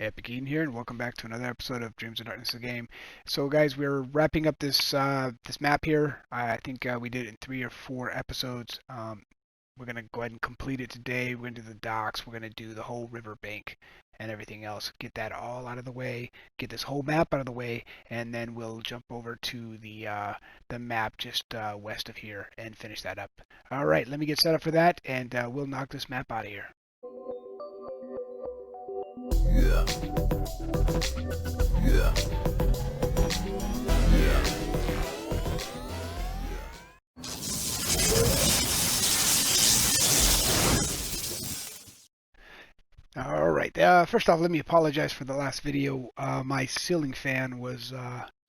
Epic Eden here, and welcome back to another episode of Dreams of Darkness, the game. So, guys, we're wrapping up this map here. I think we did it in 3 or 4 episodes. We're gonna go ahead and complete it today. We're gonna do the docks. We're gonna do the whole riverbank and everything else. Get that all out of the way. Get this whole map out of the way, and then we'll jump over to the map just west of here and finish that up. All right, let me get set up for that, and we'll knock this map out of here. Yeah. Yeah. Yeah. All right. First off, let me apologize for the last video. My ceiling fan was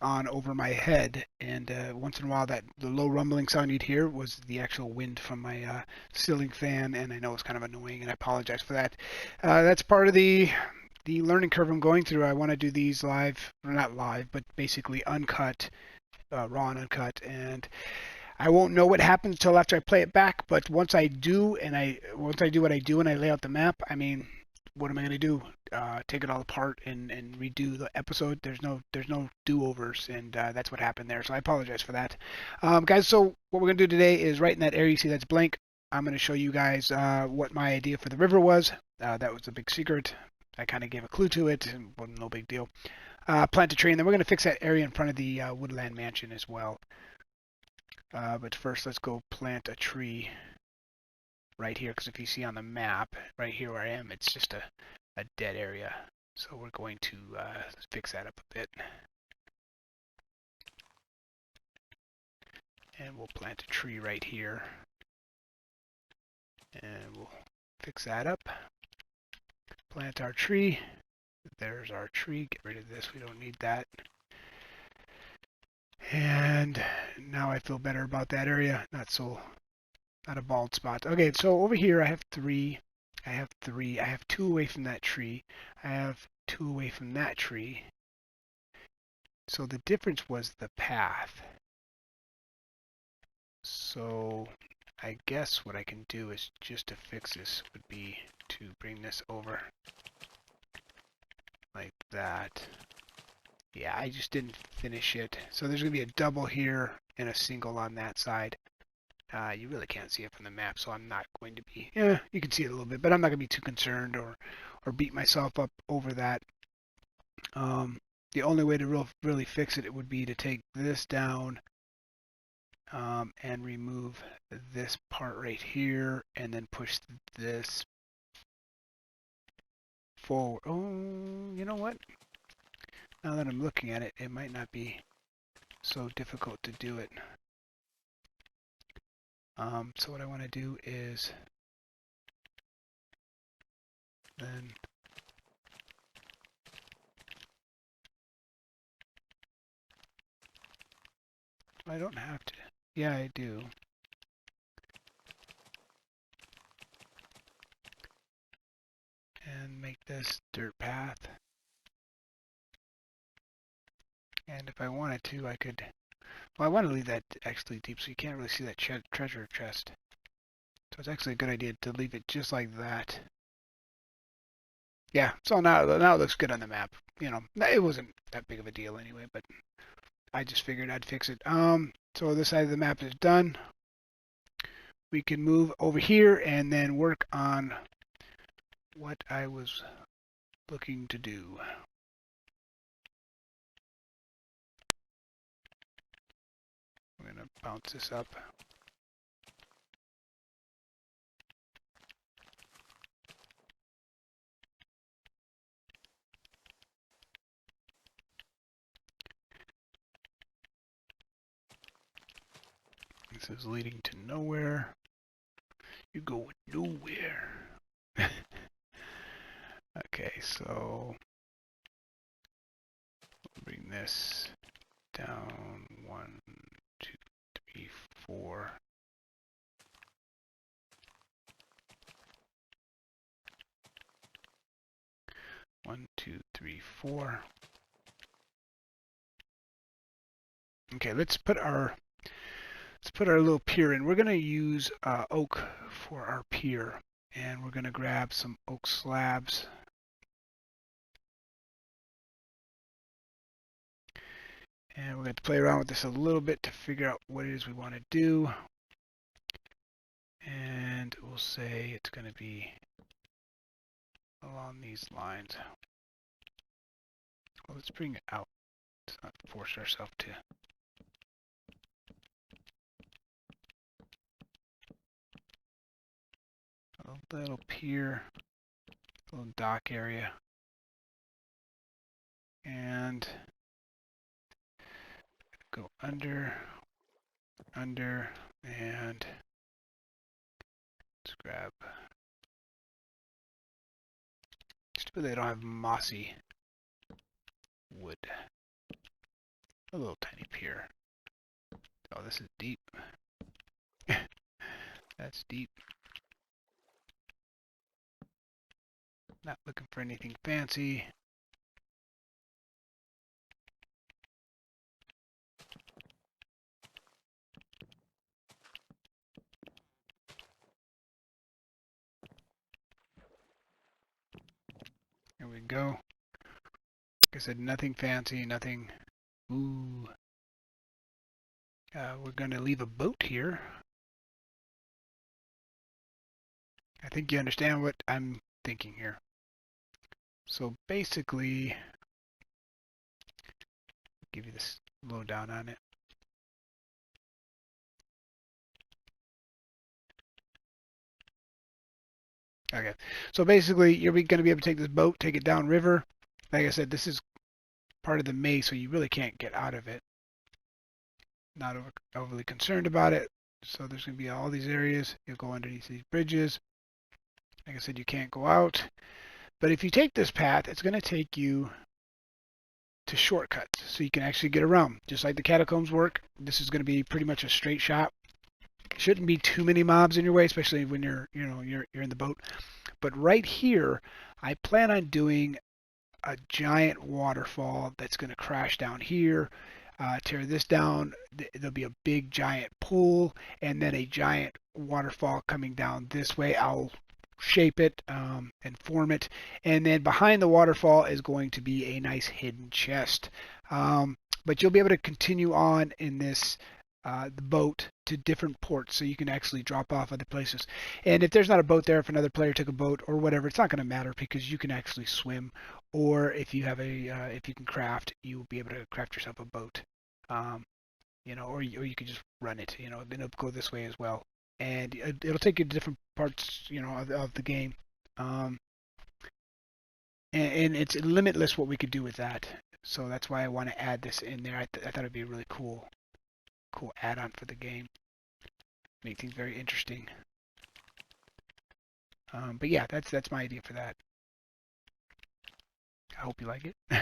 on over my head, and once in a while, the low rumbling sound you'd hear was the actual wind from my ceiling fan, and I know it's kind of annoying, and I apologize for that. That's part of the learning curve I'm going through. I want to do these live, or not live, but basically uncut, raw and uncut, and I won't know what happens until after I play it back. But once I do, once I do what I do and I lay out the map, I mean, what am I going to do? Take it all apart and redo the episode? There's no do-overs, and that's what happened there. So I apologize for that, guys. So what we're going to do today is right in that area you see that's blank. I'm going to show you guys what my idea for the river was. That was a big secret. I kind of gave a clue to it, and well, no big deal. Plant a tree, and then we're going to fix that area in front of the woodland mansion as well. But first, let's go plant a tree right here, because if you see on the map, right here where I am, it's just a dead area. So we're going to fix that up a bit. And we'll plant a tree right here. And we'll fix that up. Plant our tree. There's our tree. Get rid of this. We don't need that. And now I feel better about that area. Not a bald spot. Okay, so over here I have three. I have 2 away from that tree. I have 2 away from that tree. So the difference was the path. So I guess what I can do is, just to fix this, would be to bring this over like that. Yeah, I just didn't finish it. So there's going to be a double here and a single on that side. You really can't see it from the map, so I'm not going to be... Yeah, you can see it a little bit, but I'm not going to be too concerned or beat myself up over that. The only way to really fix it would be to take this down and remove this part right here, and then push this forward. Oh, you know what? Now that I'm looking at it, it might not be so difficult to do it. So what I want to do is then I don't have to. Yeah, I do. And make this dirt path. And if I wanted to, I could... Well, I want to leave that actually deep so you can't really see that treasure chest. So it's actually a good idea to leave it just like that. Yeah, so now it looks good on the map. You know, it wasn't that big of a deal anyway, but I just figured I'd fix it. So this side of the map is done. We can move over here and then work on what I was looking to do. I'm going to bounce this up. This is leading to nowhere. You go nowhere. Okay, so bring this down 1, 2, 3, 4. One, two, three, 4. Okay, let's put our little pier in. We're going to use oak for our pier, and we're going to grab some oak slabs. And we're going to play around with this a little bit to figure out what it is we want to do. And we'll say it's going to be along these lines. Well, let's bring it out. Let's not force ourselves to. A little pier, a little dock area. And go under, and let's grab. Stupid they don't have mossy wood. A little tiny pier. Oh, this is deep. That's deep. Not looking for anything fancy. Here we go. Like I said, nothing fancy, nothing. Ooh. We're going to leave a boat here. I think you understand what I'm thinking here. So basically, give you this lowdown on it. Okay, so basically you're going to be able to take this boat, take it down river. Like I said, this is part of the maze, so you really can't get out of it. Not overly concerned about it. So there's going to be all these areas. You'll go underneath these bridges. Like I said, you can't go out. But if you take this path, it's going to take you to shortcuts, so you can actually get around. Just like the catacombs work, this is going to be pretty much a straight shot. Shouldn't be too many mobs in your way, especially when you're in the boat. But right here, I plan on doing a giant waterfall that's going to crash down here, tear this down. There'll be a big giant pool, and then a giant waterfall coming down this way. I'll shape it and form it, and then behind the waterfall is going to be a nice hidden chest. But you'll be able to continue on in this the boat to different ports, so you can actually drop off other places. And if there's not a boat there, if another player took a boat or whatever, it's not going to matter because you can actually swim. Or if you have if you can craft, you'll be able to craft yourself a boat. Or you can just run it. Then it'll go this way as well, and it'll take you to different parts, of the game. And it's limitless what we could do with that. So that's why I want to add this in there. I thought it'd be a really cool add-on for the game. Make things very interesting. But yeah, that's my idea for that. I hope you like it. Let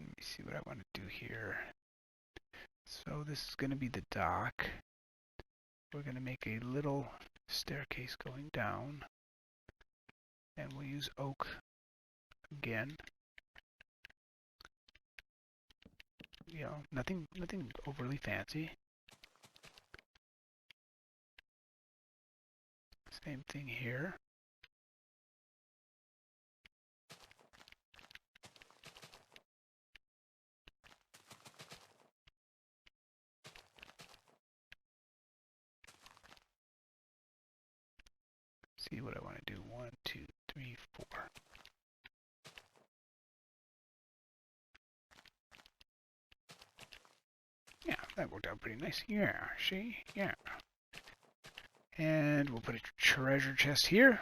me see what I want to do here. So this is going to be the dock. We're going to make a little staircase going down. And we'll use oak again. Nothing overly fancy. Same thing here. See what I want to do. 1, 2, 3, 4. Yeah, that worked out pretty nice. Yeah, see? Yeah. And we'll put a treasure chest here.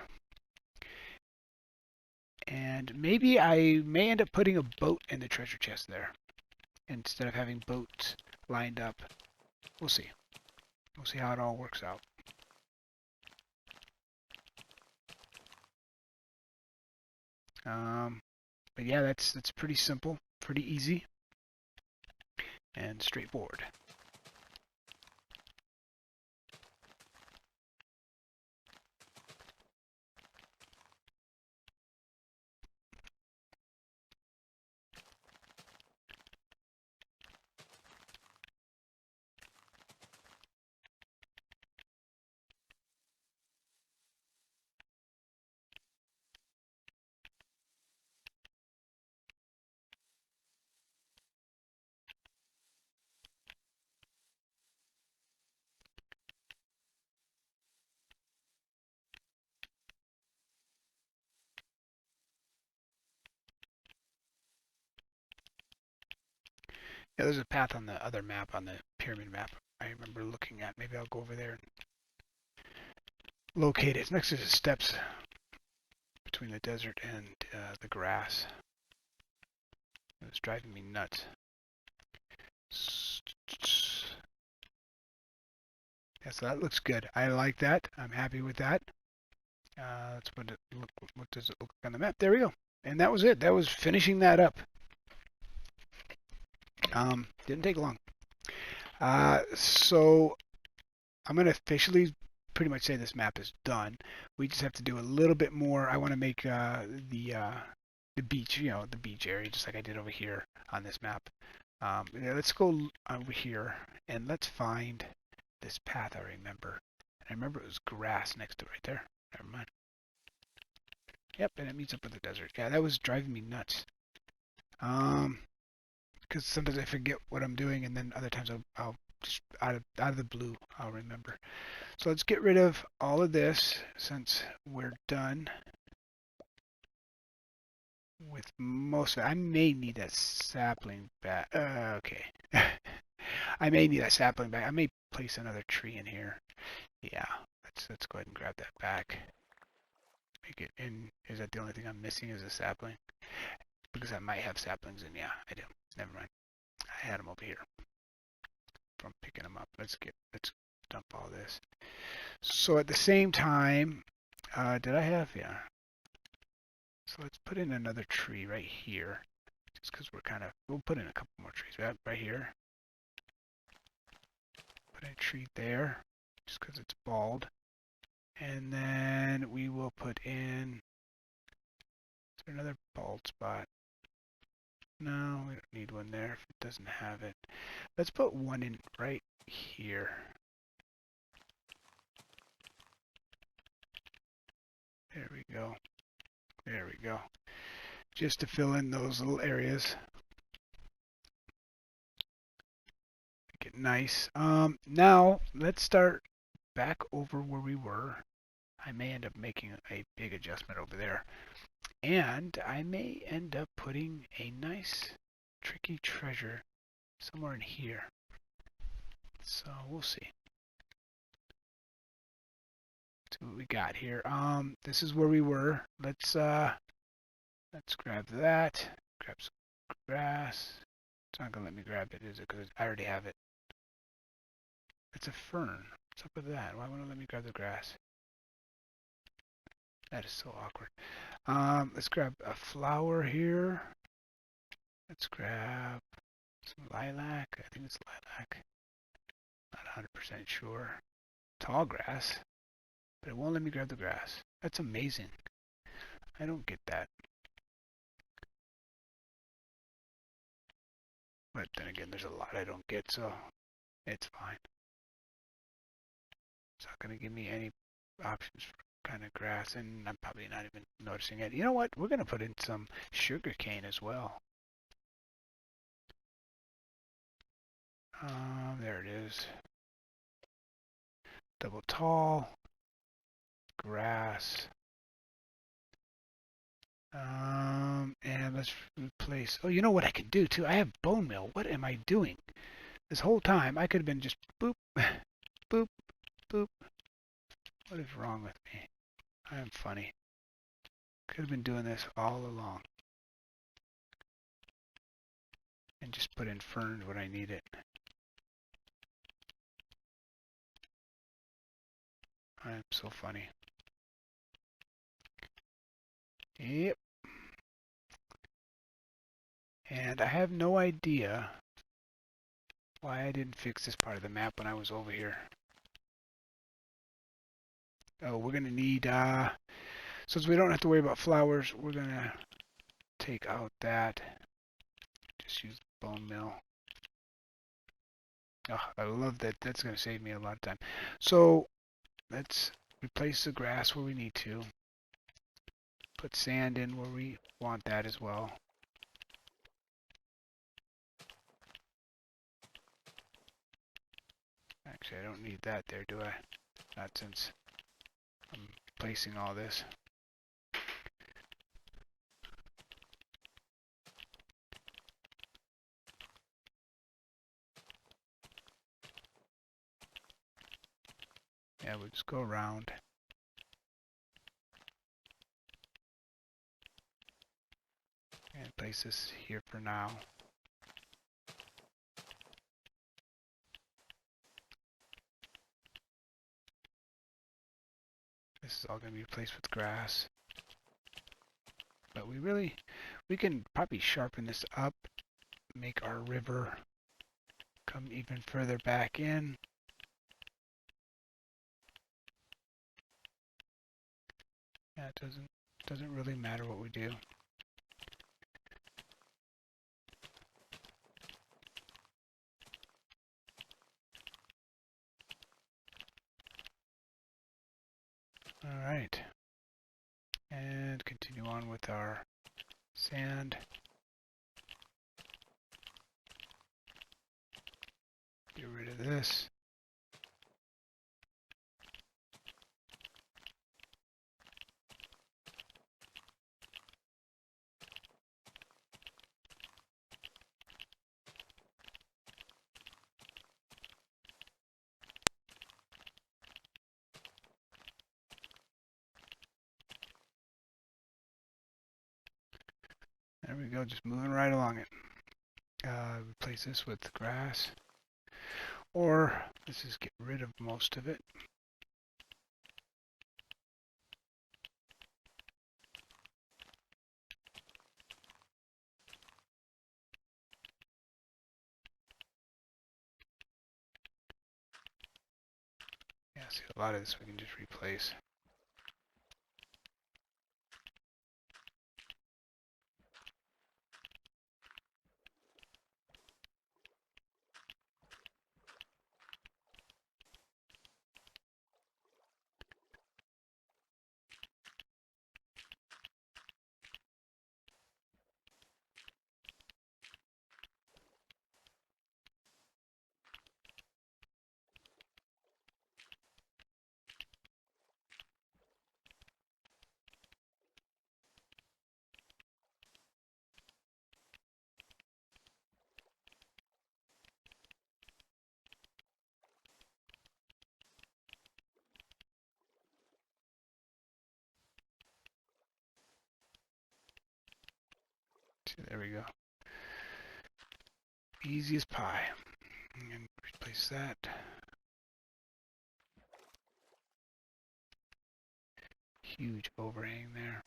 And maybe I may end up putting a boat in the treasure chest there, instead of having boats lined up. We'll see. We'll see how it all works out. But yeah, that's pretty simple, pretty easy, and straightforward. Yeah, there's a path on the other map, on the pyramid map. I remember looking at. Maybe I'll go over there and locate it. It's next to the steps between the desert and the grass. It was driving me nuts. Yeah, so that looks good. I like that. I'm happy with that. Let's put it. Look, what does it look like on the map? There we go. And that was it. That was finishing that up. Didn't take long. So I'm gonna officially pretty much say this map is done. We just have to do a little bit more. I want to make the beach, the beach area, just like I did over here on this map. Yeah, let's go over here and let's find this path I remember. And I remember it was grass next to it right there. Never mind. Yep, and it meets up with the desert. Yeah, that was driving me nuts. Because sometimes I forget what I'm doing, and then other times I'll just out of the blue I'll remember. So let's get rid of all of this since we're done with most of it. I may need that sapling back. Okay. I may need that sapling back. I may place another tree in here. Yeah, let's go ahead and grab that back. Make it in. Is that the only thing I'm missing is a sapling? Because I might have saplings in. Yeah, I do. Never mind. I had them over here from picking them up. Let's dump all this. So at the same time, did I have? Yeah. So let's put in another tree right here. Just because we'll put in a couple more trees right here. Put a tree there, just because it's bald. And then we will put in, is there another bald spot? No, we don't need one there if it doesn't have it. Let's put one in right here. There we go. There we go. Just to fill in those little areas. Make it nice. Now let's start back over where we were. I may end up making a big adjustment over there. And I may end up putting a nice tricky treasure somewhere in here. So we'll see. See what we got here. This is where we were. Let's grab that. Grab some grass. It's not gonna let me grab it, is it? Because I already have it. It's a fern. What's up with that? Why won't it let me grab the grass? That is so awkward. Let's grab a flower here. Let's grab some lilac. I think it's lilac. Not 100% sure. Tall grass. But it won't let me grab the grass. That's amazing. I don't get that. But then again, there's a lot I don't get, so it's fine. It's not going to give me any options for kind of grass, and I'm probably not even noticing it. You know what? We're going to put in some sugar cane as well. There it is. Double tall. Grass. And let's replace. Oh, you know what I can do too? I have bone meal. What am I doing? This whole time I could have been just boop, boop, boop. What is wrong with me? I am funny. Could have been doing this all along. And just put in ferns when I need it. I am so funny. Yep. And I have no idea why I didn't fix this part of the map when I was over here. Oh, we're going to need, since we don't have to worry about flowers, we're going to take out that. Just use the bone mill. Oh, I love that. That's going to save me a lot of time. So let's replace the grass where we need to. Put sand in where we want that as well. Actually, I don't need that there, do I? Not since I'm placing all this. Yeah, we'll just go around. And place this here for now. This is all going to be replaced with grass. But we can probably sharpen this up, make our river come even further back in. Yeah, it doesn't really matter what we do. All right. And continue on with our sand. Get rid of this. There we go, just moving right along it. Replace this with grass. Or let's just get rid of most of it. Yeah, see, a lot of this we can just replace. See, there we go. Easy as pie. And replace that. Huge overhang there.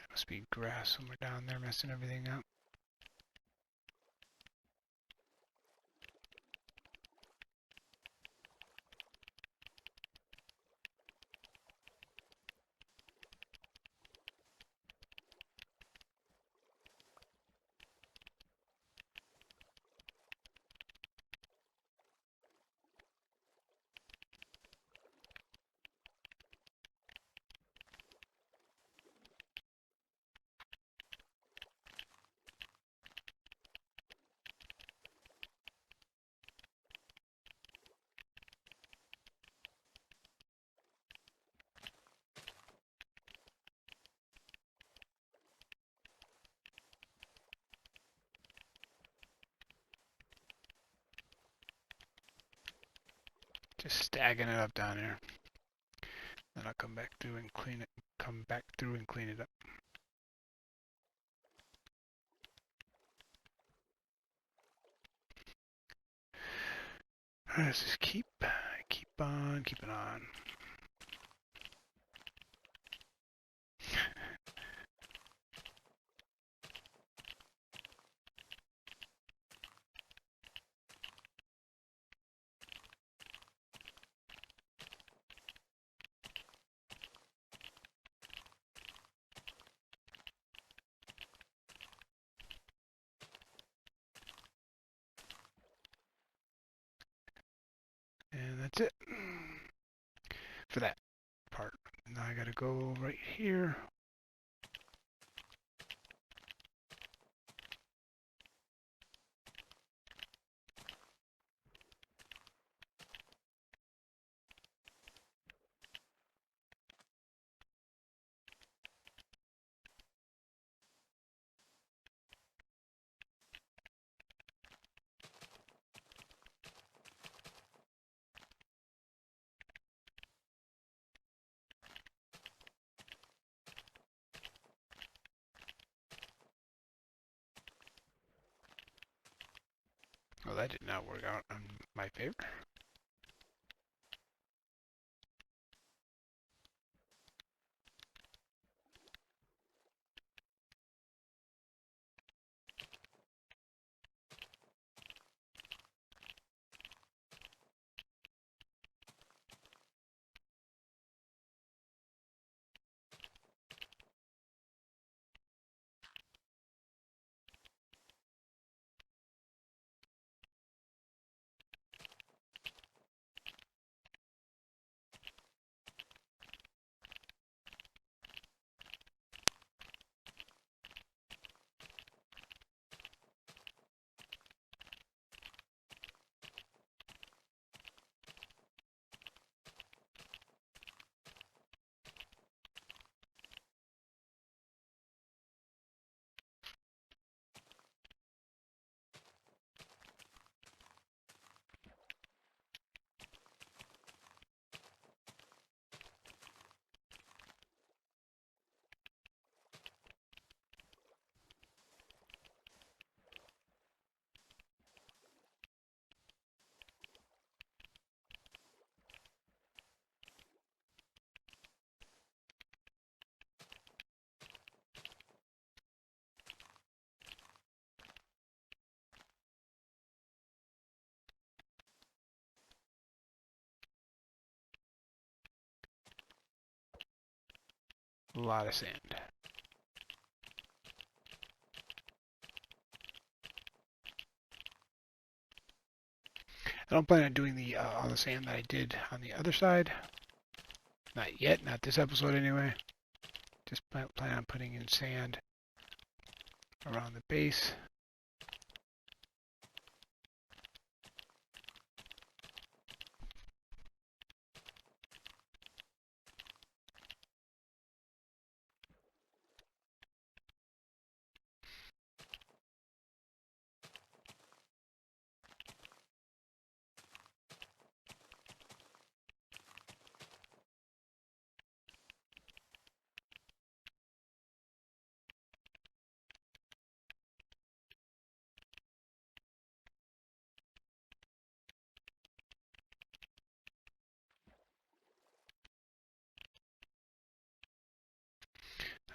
Must be grass somewhere down there messing everything up. Just stacking it up down here. Then I'll come back through and clean it. Come back through and clean it up. Alright, let's just keep on keeping on. that's it for that part. Now I gotta go right here. Well, that did not work out in my favor. A lot of sand. I don't plan on doing the all the sand that I did on the other side. Not yet, not this episode anyway. Just plan on putting in sand around the base.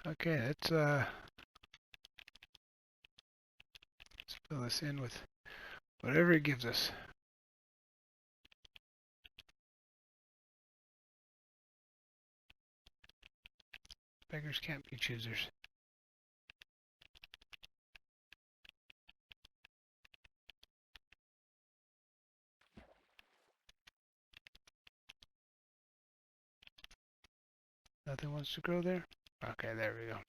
Okay, let's fill this in with whatever it gives us. Beggars can't be choosers. Nothing wants to grow there? Okay, there we go.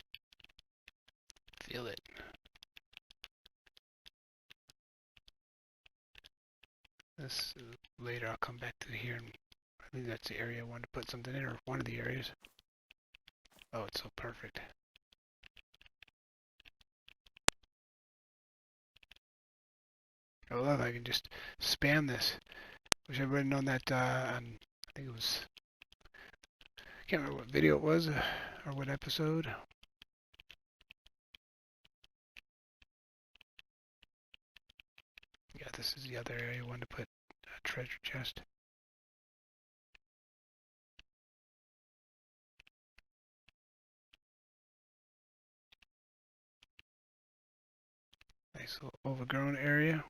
Feel it. This later I'll come back to here and I think that's the area I wanted to put something in, or one of the areas. Oh, it's so perfect. I love how I can just spam this. Wish everybody known that on, I think it was, can't remember what video it was or what episode. Yeah, this is the other area I wanted to put a treasure chest. Nice little overgrown area.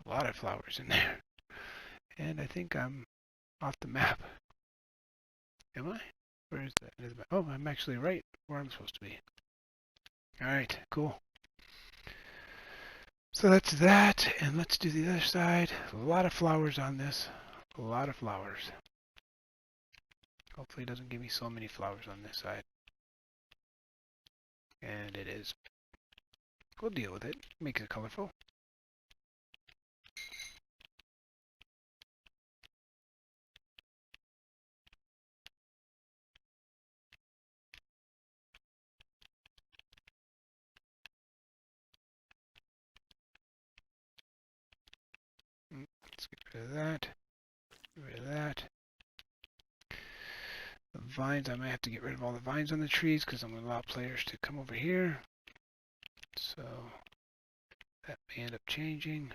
A lot of flowers in there. And I think I'm off the map. Am I? Where is that? Oh, I'm actually right where I'm supposed to be. Alright, cool. So that's that, and let's do the other side. A lot of flowers on this. A lot of flowers. Hopefully it doesn't give me so many flowers on this side. And it is. We'll deal with it. Makes it colorful. Let's get rid of that. Get rid of that. The vines, I might have to get rid of all the vines on the trees because I'm going to allow players to come over here. So that may end up changing.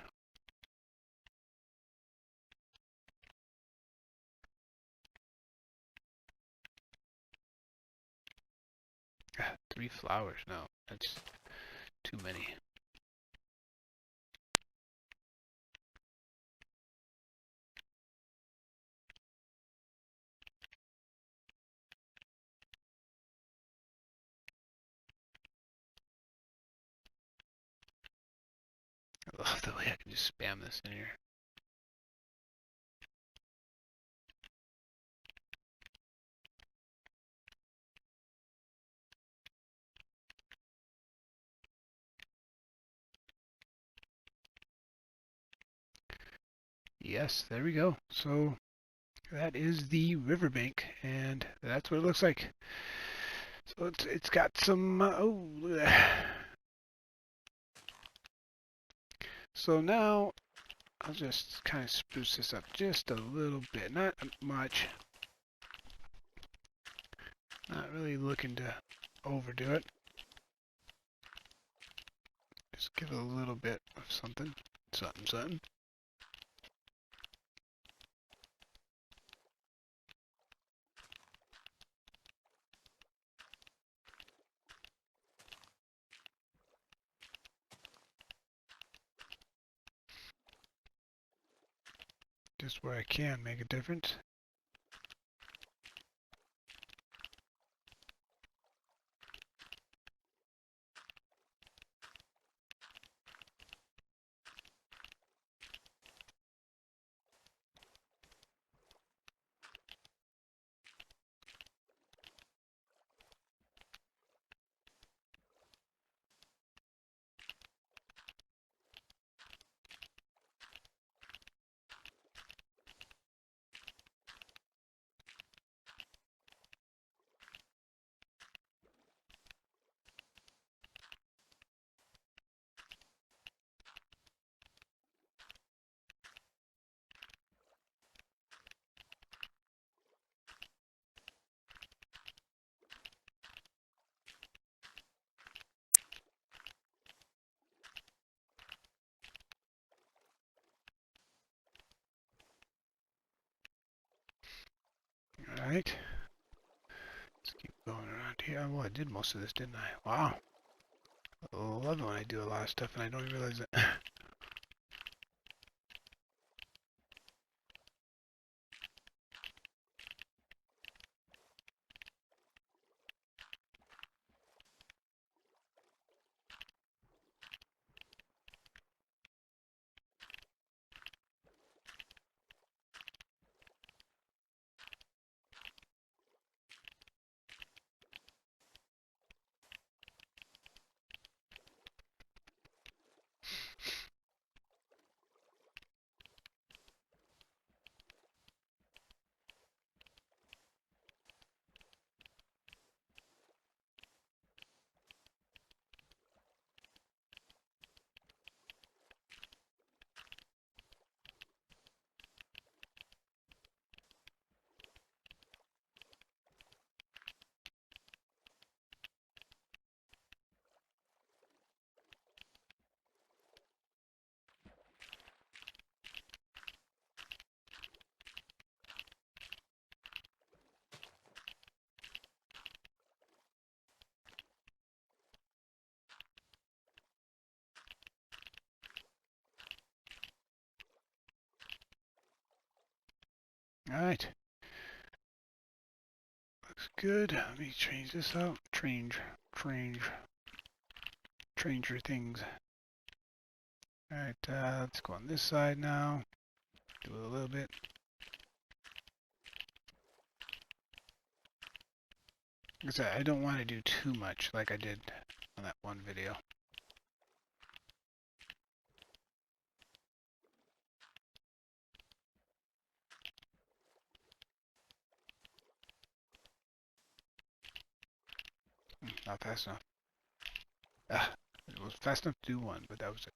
Ah, 3 flowers. No, that's too many. I love the way I can just spam this in here. Yes, there we go. So that is the riverbank, and that's what it looks like. So it's got some. Oh, look at that. So now I'll just kind of spruce this up just a little bit, not much. Not really looking to overdo it. Just give it a little bit of something, something. Just where I can make a difference. Alright. Let's keep going around here. Well, I did most of this, didn't I? Wow. I love it when I do a lot of stuff and I don't even realize it. Alright. Looks good. Let me change this out. Change your things. Alright, let's go on this side now. Do it a little bit. Like I said, I don't want to do too much like I did on that one video. Not fast enough. Ah, it was fast enough to do one, but that was it.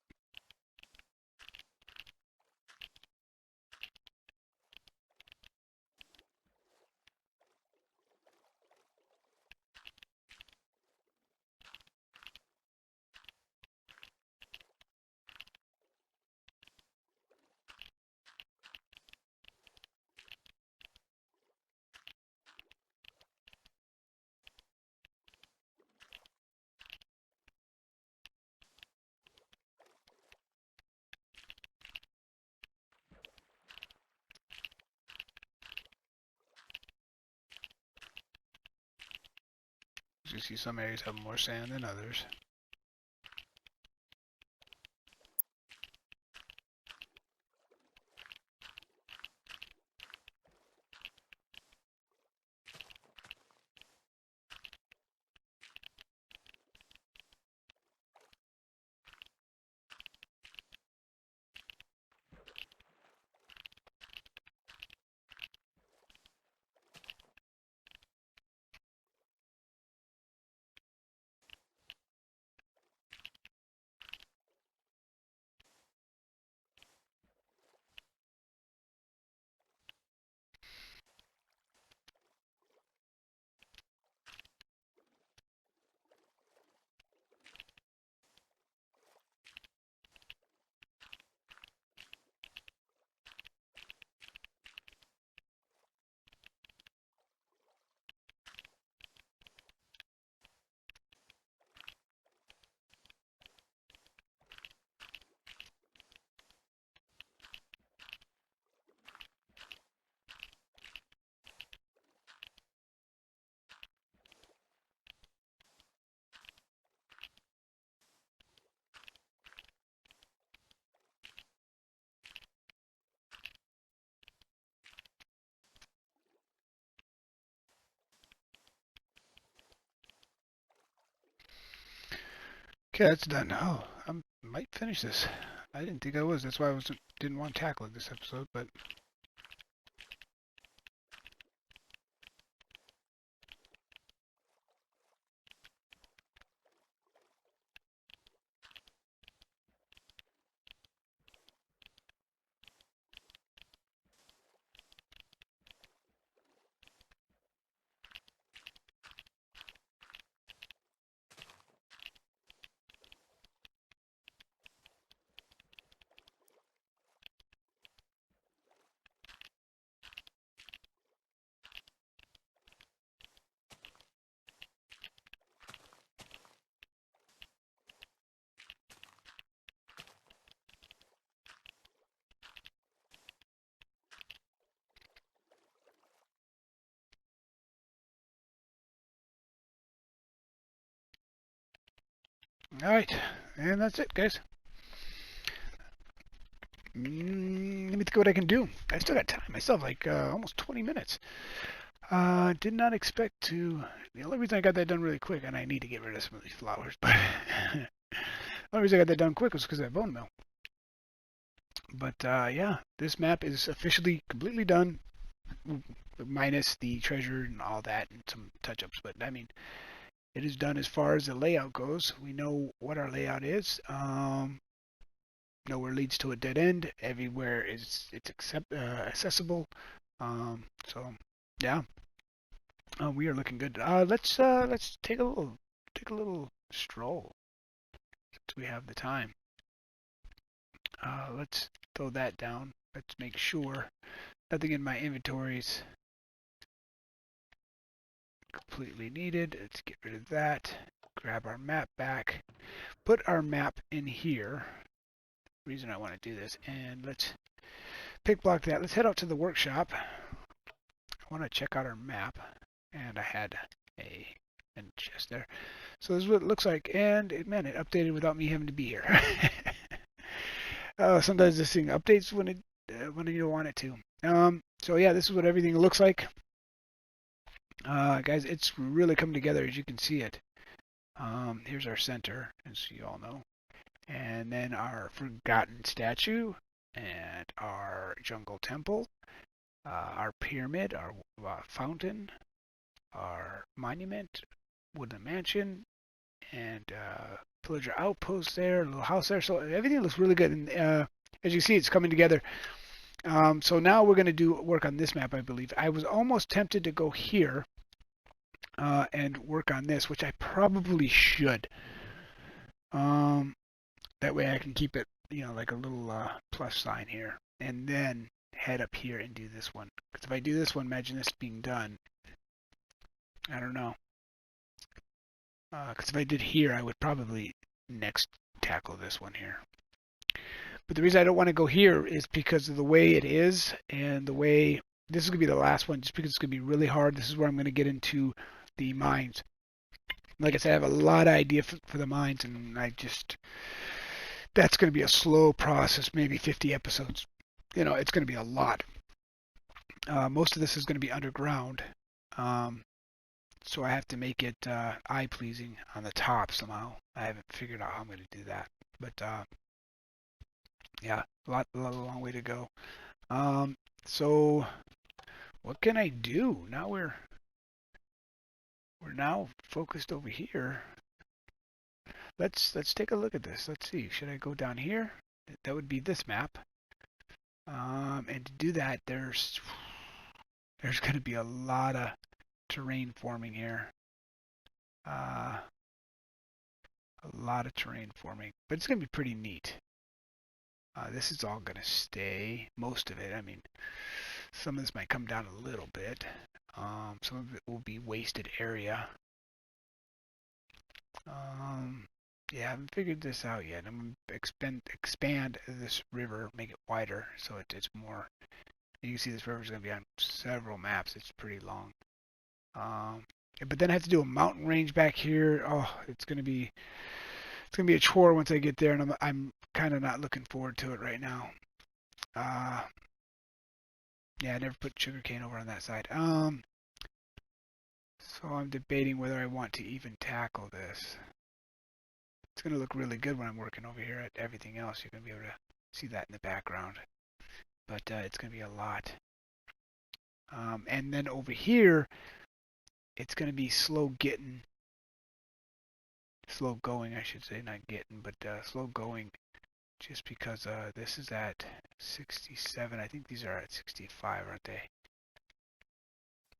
You see some areas have more sand than others. Okay, that's done. Oh, I might finish this. I didn't think I was. That's why I didn't want to tackle it this episode, but alright. And that's it, guys. Let me think what I can do. I still got time. I still have like almost 20 minutes. Did not expect to. The only reason I got that done really quick, and I need to get rid of some of these flowers, but the only reason I got that done quick was because of that bone meal. But yeah, this map is officially completely done, minus the treasure and all that and some touch-ups. But I mean, it is done as far as the layout goes. We know what our layout is. Nowhere leads to a dead end. Everywhere it's accessible. So yeah, we are looking good. Let's take a little stroll since we have the time. Let's throw that down. Let's make sure nothing in my inventories completely needed. Let's get rid of that. Grab our map back. Put our map in here. Reason I want to do this, and let's pick block that. Let's head out to the workshop. I want to check out our map. and I had a chest there. So this is what it looks like, and man, it updated without me having to be here. Sometimes this thing updates when you don't want it to. So yeah, this is what everything looks like. Guys, it's really coming together as you can see it. Here's our center, as you all know. And then our forgotten statue, and our jungle temple, our pyramid, our fountain, our monument, wooden mansion, and pillager outpost there, a little house there. So everything looks really good. And as you see, it's coming together. So now we're going to work on this map, I believe. I was almost tempted to go here and work on this, which I probably should. That way I can keep it, like a little plus sign here. And then head up here and do this one. Because if I do this one, imagine this being done. I don't know. Because if I did here, I would probably next tackle this one here. But the reason I don't want to go here is because of the way it is and the way this is going to be the last one, just because it's going to be really hard. This is where I'm going to get into the mines. Like I said, I have a lot of idea for the mines, and that's going to be a slow process, maybe 50 episodes. It's going to be a lot. Most of this is going to be underground. So I have to make it eye-pleasing on the top somehow. I haven't figured out how I'm going to do that. But yeah, a long way to go. So what can I do? Now we're now focused over here. Let's take a look at this. Let's see. Should I go down here? That would be this map. And to do that, there's going to be a lot of terrain forming here. A lot of terrain forming, but it's going to be pretty neat. This is all going to stay, most of it. I mean, some of this might come down a little bit. Some of it will be wasted area. Yeah, I haven't figured this out yet. I'm going to expand this river, make it wider, so it's more. You can see this river is going to be on several maps. It's pretty long. But then I have to do a mountain range back here. Oh, it's going to be a chore once I get there, and I'm kind of not looking forward to it right now. Yeah, I never put sugarcane over on that side. So I'm debating whether I want to even tackle this. It's going to look really good when I'm working over here at everything else. You're going to be able to see that in the background. But it's going to be a lot. And then over here, it's going to be slow going, I should say, not getting, but slow going, just because this is at 67. I think these are at 65, aren't they?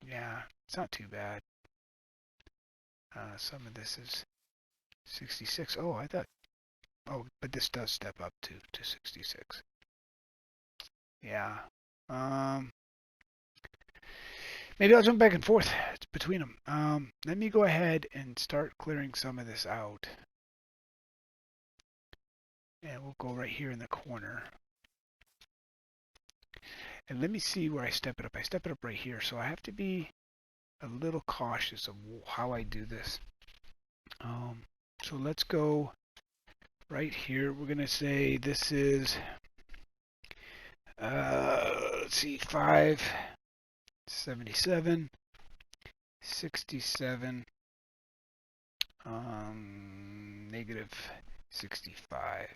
Yeah, it's not too bad. Some of this is 66. Oh, I thought. Oh, but this does step up to 66. Yeah. Maybe I'll jump back and forth between them. Let me go ahead and start clearing some of this out. And we'll go right here in the corner. And let me see where I step it up. I step it up right here, so I have to be a little cautious of how I do this. So let's go right here. We're going to say this is, let's see, 577, 67, negative 65.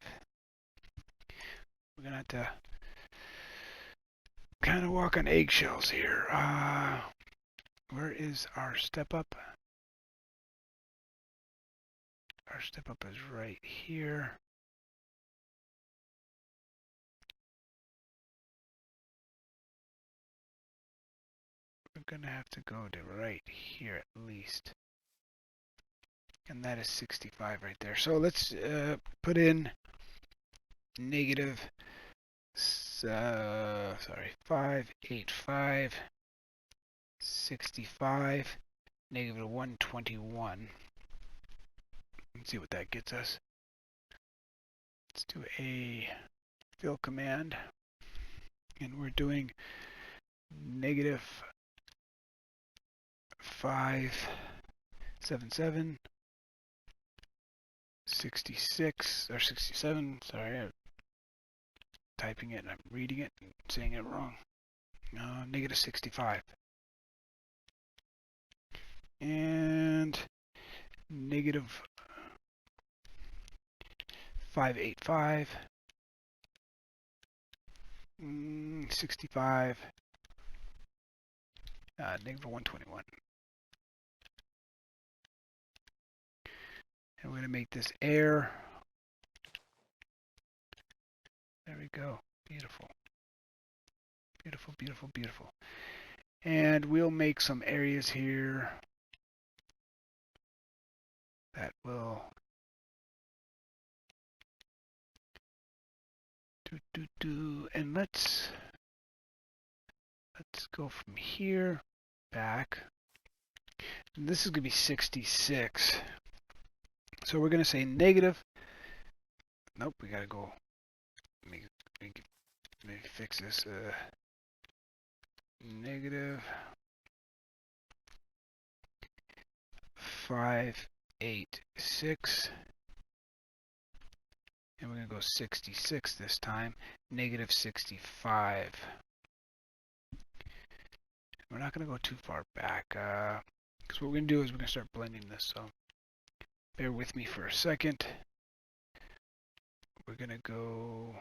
We're going to have to kind of walk on eggshells here. Where is our step up? Our step up is right here. We're going to have to go to right here at least. And that is 65 right there. So let's put in negative, 585, 65, negative 121. Let's see what that gets us. Let's do a fill command. And we're doing negative 577, 66, or 67, sorry, I'm typing it and I'm reading it and saying it wrong. Negative 65. And negative 585, 65, negative 121. And we're going to make this air. There we go. Beautiful. Beautiful, beautiful, beautiful. And we'll make some areas here that will and let's go from here back. And this is going to be 66. So we're going to say negative. Nope, we got to go. Maybe fix this. Negative 586. And we're going to go 66 this time. Negative 65. We're not going to go too far back. Because what we're going to do is we're going to start blending this. So bear with me for a second. We're going to go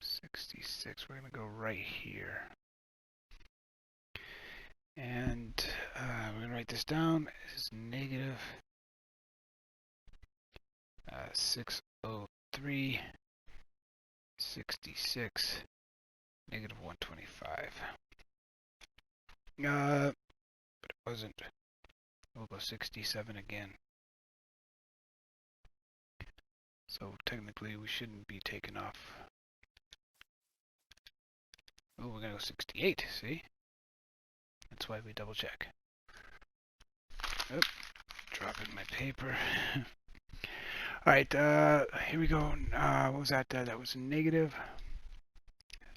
66. We're going to go right here. And we're going to write this down as negative 603, 66, negative 125. But it wasn't. We'll go 67 again. So technically we shouldn't be taking off. Oh, we're going to go 68, see? That's why we double check. Oh, dropping my paper. Alright, here we go. What was that? That was negative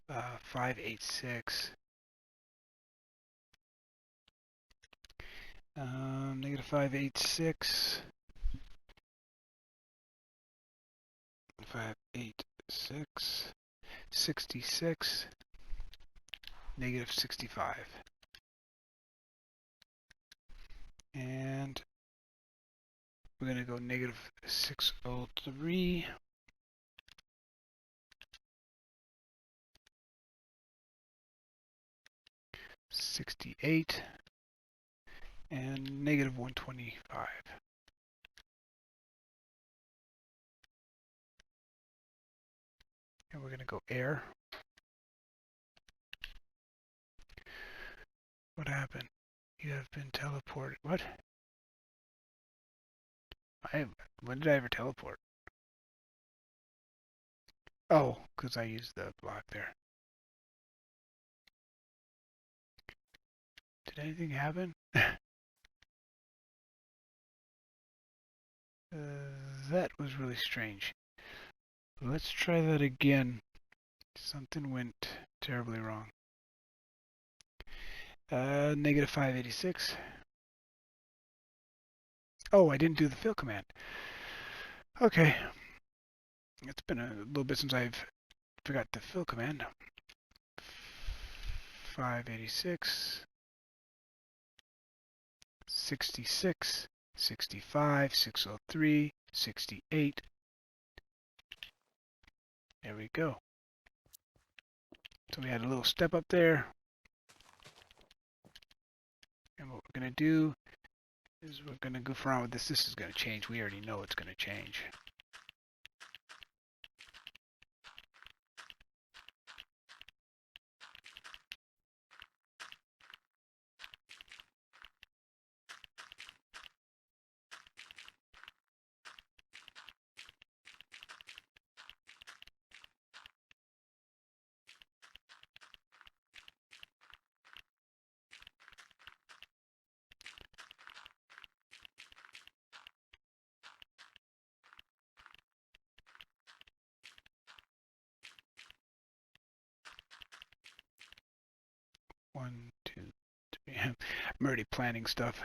586. Negative 586. 586. 66. Negative 65. And we're going to go negative 603. $68 and negative 125. And we're going to go air. What happened? You have been teleported. What? When did I ever teleport? Oh, because I used the block there. Did anything happen? That was really strange. Let's try that again. Something went terribly wrong. Negative 586. Oh, I didn't do the fill command. Okay. It's been a little bit since I've forgot the fill command. 586. 66. 65. 603. 68. There we go. So we had a little step up there. And what we're going to do is we're going to goof around with this. This is going to change. We already know it's going to change. 1, 2, 3. I'm already planning stuff.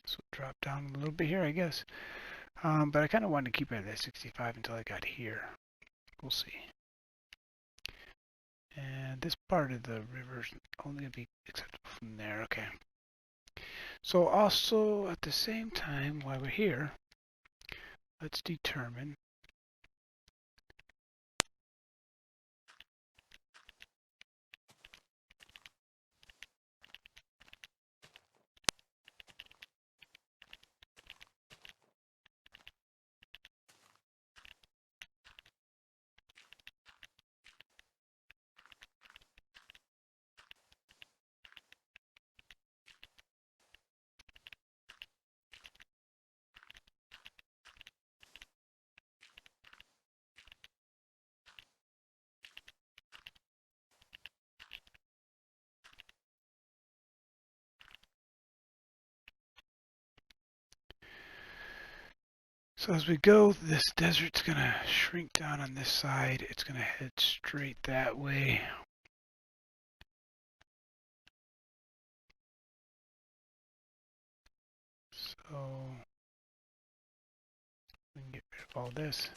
So drop down a little bit here, I guess. But I kind of wanted to keep it at 65 until I got here. We'll see. And this part of the river is only going to be acceptable from there. Okay. So also at the same time, while we're here, let's determine so as we go, this desert's going to shrink down on this side. It's going to head straight that way. So we can get rid of all this.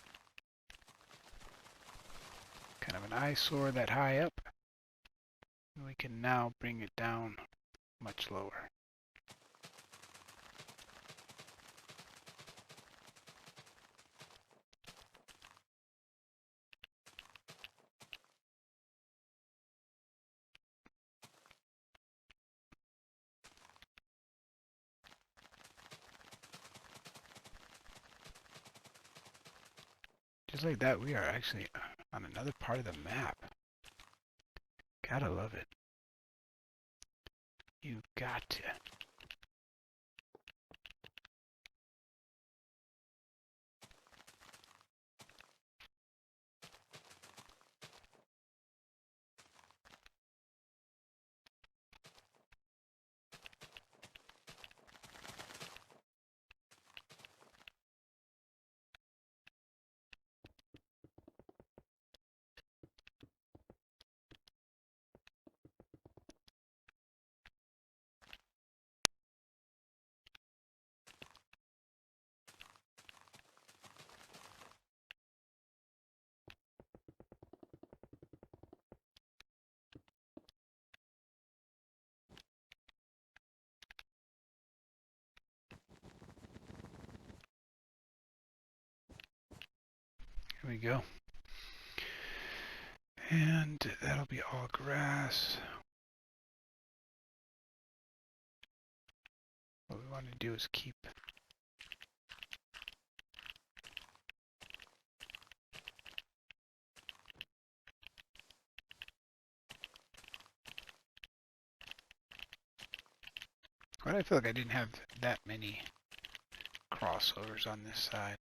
Kind of an eyesore that high up. And we can now bring it down much lower. Just like that, we are actually on another part of the map. Gotta love it. You got to. Here we go. And that'll be all grass. What we want to do is keep but I feel like I didn't have that many crossovers on this side.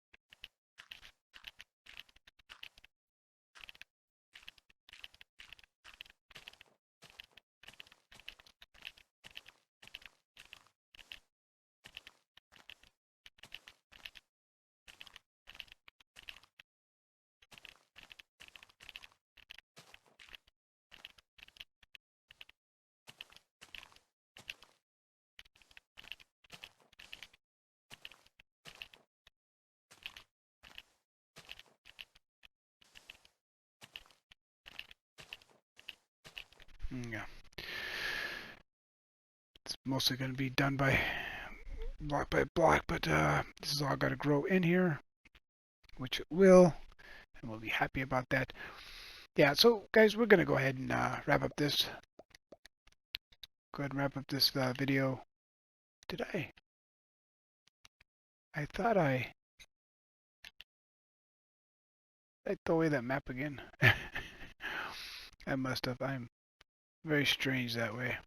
Yeah. It's mostly going to be done by block, but this is all got to grow in here, which it will, and we'll be happy about that. Yeah, so guys, we're going to go ahead and wrap up this. Go ahead and wrap up this video. Did I? I thought I throw away that map again. I must have. I'm very strange that way.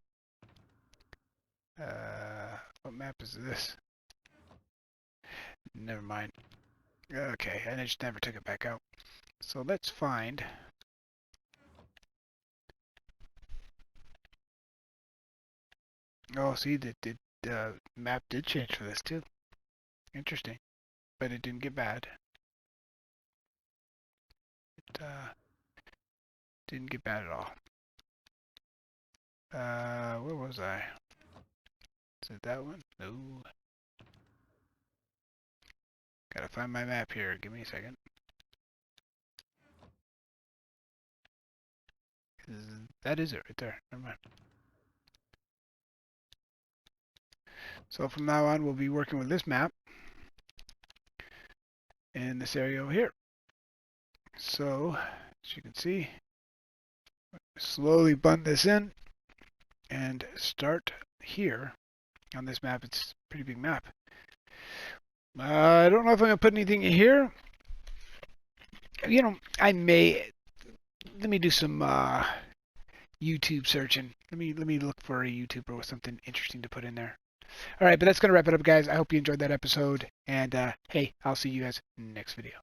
What map is this? Never mind. Okay, and I just never took it back out. So let's find. Oh, see, the map did change for this too. Interesting, but it didn't get bad. It didn't get bad at all. Where was I? Is it that one? No. Gotta find my map here. Give me a second. That is it right there. Never mind. So from now on, we'll be working with this map in this area over here. So, as you can see, slowly bund this in and start here on this map. It's a pretty big map. I don't know if I'm gonna put anything in here. You know, I may. Let me do some YouTube searching. Let me look for a YouTuber with something interesting to put in there. All right, but that's gonna wrap it up, guys. I hope you enjoyed that episode, and hey, I'll see you guys next video.